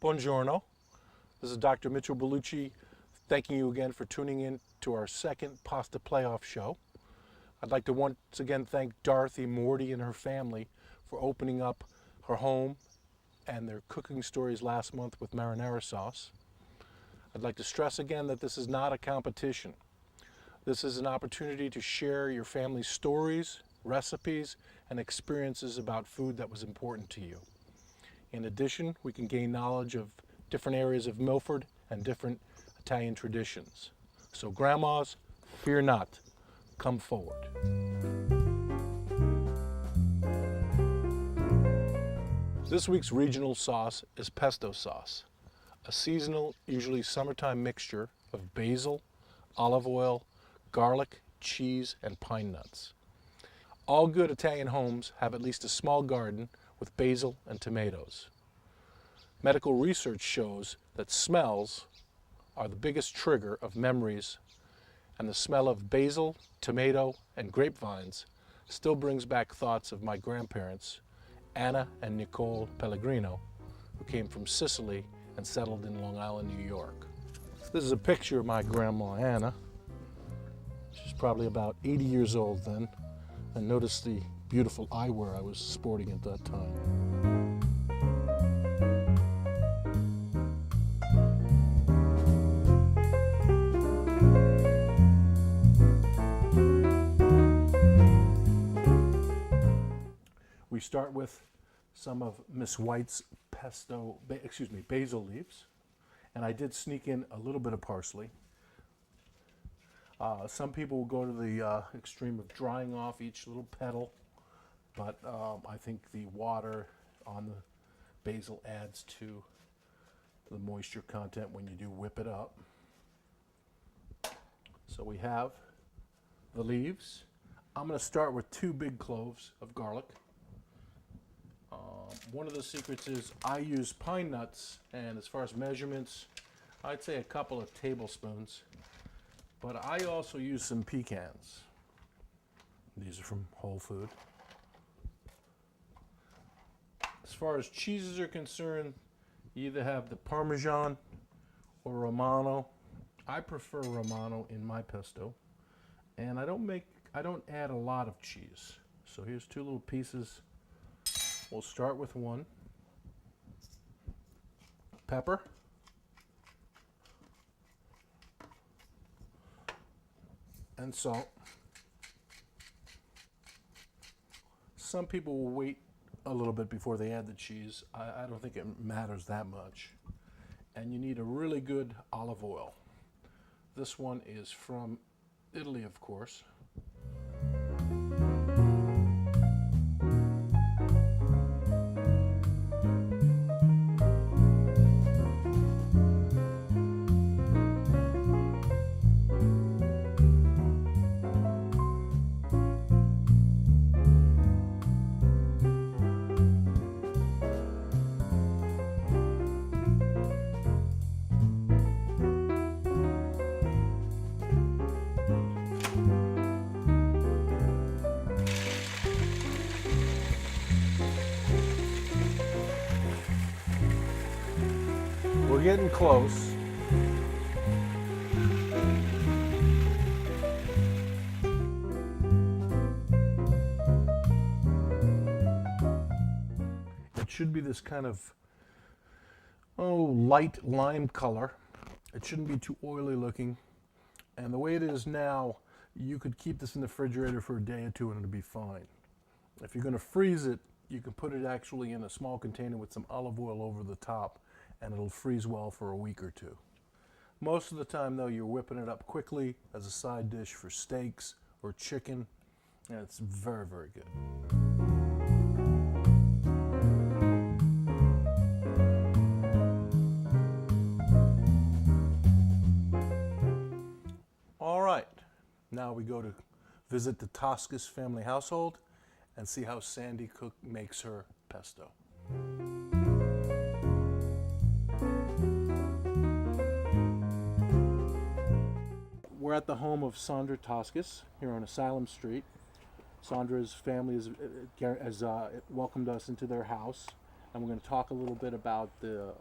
Buongiorno. This is Dr. Mitchell Bellucci thanking you again for tuning in to our second Pasta Playoff show. I'd like to once again thank Dorothy Morty and her family for opening up her home and their cooking stories last month with marinara sauce. I'd like to stress again that this is not a competition. This is an opportunity to share your family's stories, recipes, and experiences about food that was important to you. In addition, we can gain knowledge of different areas of Milford and different Italian traditions. So grandmas, fear not, come forward. This week's regional sauce is pesto sauce, a seasonal, usually summertime mixture of basil, olive oil, garlic, cheese, and pine nuts. All good Italian homes have at least a small garden with basil and tomatoes. Medical research shows that smells are the biggest trigger of memories, and the smell of basil, tomato, and grapevines still brings back thoughts of my grandparents, Anna and Nicole Pellegrino, who came from Sicily and settled in Long Island, New York. This is a picture of my grandma Anna. She's probably about 80 years old then, and notice the beautiful eyewear I was sporting at that time. We start with some of Miss White's basil leaves, and I did sneak in a little bit of parsley. Some people will go to the extreme of drying off each little petal, but I think the water on the basil adds to the moisture content when you do whip it up. So we have the leaves. I'm going to start with 2 big cloves of garlic. One of the secrets is I use pine nuts, and as far as measurements, I'd say a couple of tablespoons. But I also use some pecans. These are from Whole Food. As far as cheeses are concerned, you either have the Parmesan or Romano. I prefer Romano in my pesto, and I don't add a lot of cheese. So here's 2 little pieces. We'll start with 1. Pepper. And salt. Some people will wait a little bit before they add the cheese. I don't think it matters that much. And you need a really good olive oil. This one is from Italy, of course. We're getting close. It should be this kind of light lime color. It shouldn't be too oily looking. And the way it is now, you could keep this in the refrigerator for a day or 2 and it'll be fine. If you're going to freeze it, you can put it actually in a small container with some olive oil over the top, and it'll freeze well for a week or 2. Most of the time, though, you're whipping it up quickly as a side dish for steaks or chicken, and it's very, very good. All right, now we go to visit the Toscas family household and see how Sandy Cook makes her pesto. We're at the home of Sandra Toscas here on Asylum Street. Sandra's family has welcomed us into their house, and we're going to talk a little bit about the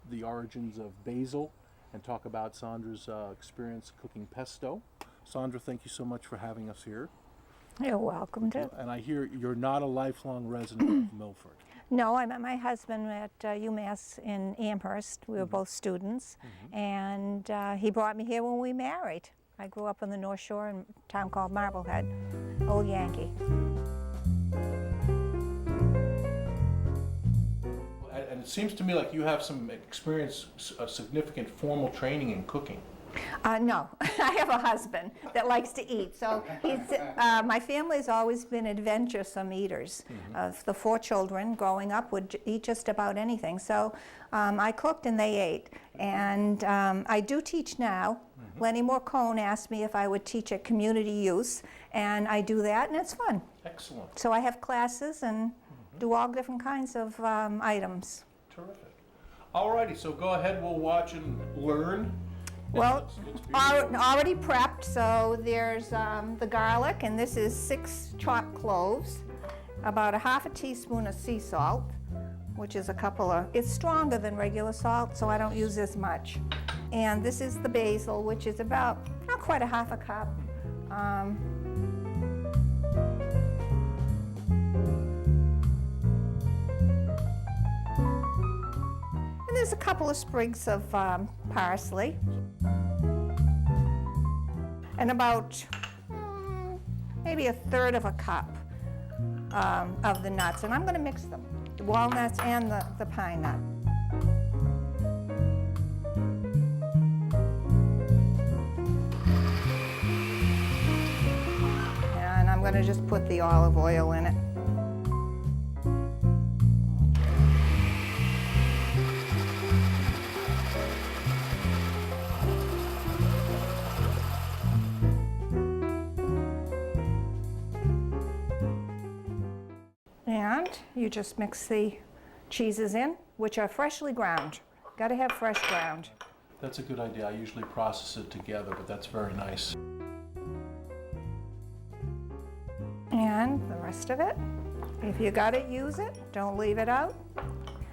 the origins of basil and talk about Sandra's experience cooking pesto. Sandra, thank you so much for having us here. You're welcome to. And I hear you're not a lifelong resident of Milford. No, I met my husband at UMass in Amherst. We were both students, and he brought me here when we married. I grew up on the North Shore in a town called Marblehead, Old Yankee. And it seems to me like you have some experience, significant formal training in cooking. No, I have a husband that likes to eat. So my family's always been adventuresome eaters. The 4 children growing up would eat just about anything. So I cooked and they ate. And I do teach now. Lenny Morcone asked me if I would teach at community use, and I do that, and it's fun. Excellent. So I have classes and do all different kinds of items. Terrific. All righty, so go ahead, we'll watch and learn. Well, already prepped, so there's the garlic, and this is 6 chopped cloves, about a half a teaspoon of sea salt, which is it's stronger than regular salt, so I don't use as much. And this is the basil, which is about, not quite a half a cup. And there's a couple of sprigs of parsley. And about maybe a third of a cup of the nuts. And I'm going to mix them, the walnuts and the pine nut. And I'm going to just put the olive oil in it. And you just mix the cheeses in, which are freshly ground. Got to have fresh ground. That's a good idea. I usually process it together, but that's very nice. And the rest of it, if you got it, use it. Don't leave it out.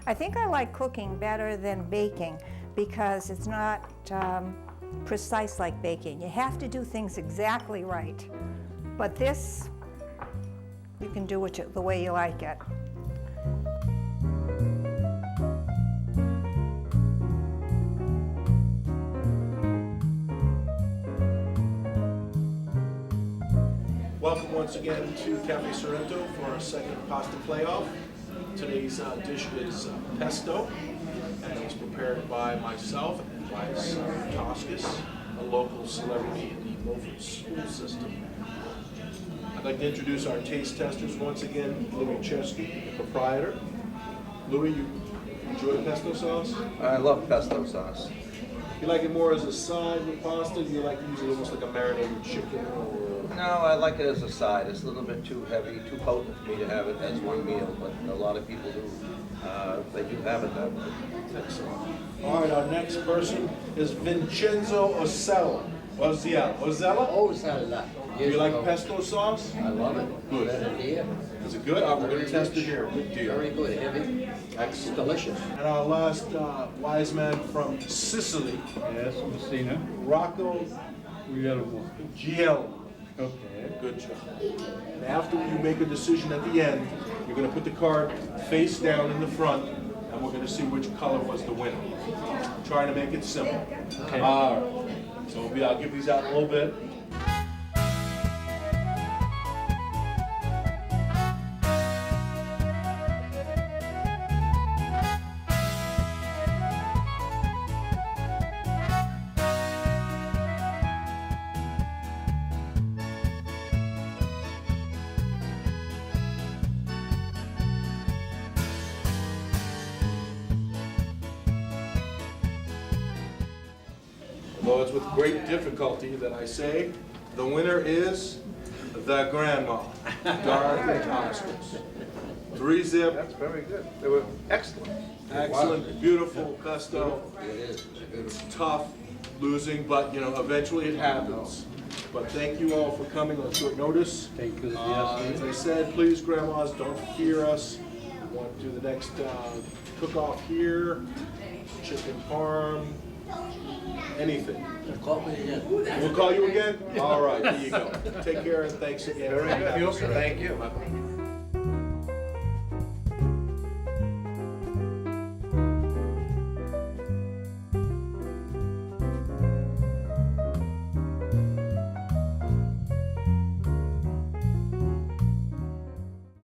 I think I like cooking better than baking because it's not precise like baking. You have to do things exactly right. But this, you can do it the way you like it. Welcome once again to Cafe Sorrento for our second pasta playoff. Today's dish is pesto, and it was prepared by myself and by son Toscas, a local celebrity in the Milford school system. I'd like to introduce our taste testers once again. Louis Chesky, the proprietor. Louis, you enjoy pesto sauce? I love pesto sauce. You like it more as a side with pasta? Do you like to use it almost like a marinated chicken? Or... No, I like it as a side. It's a little bit too heavy, too potent for me to have it as one meal, but a lot of people do. They do have it that way. Excellent. All right, our next person is Vincenzo Ozella. Ozella. Do you like pesto sauce? I love it. Good. Better dear. Is it good? We're going to test it here. Good deal. Very good. Heavy. Excellent. Delicious. And our last wise man from Sicily, Yes, Messina. Rocco Guillermo. Giello. Okay. Good job. And after you make a decision at the end, you're going to put the card face down in the front, and we're going to see which color was the winner. Trying to make it simple. Okay. All right. So I'll give these out in a little bit. Though it's with great difficulty that I say, the winner is the grandma, Dorothy Toscas. 3-zip. That's very good. They were excellent. Excellent, beautiful pesto. It is. It's tough losing, but eventually it happens. But thank you all for coming on short notice. Thank you. As I said, please, grandmas, don't fear us. Want to do the next cook-off here, chicken parm, anything. Call me again. We'll call you again? All right, here you go. Take care and thanks again. Very good. Thank you.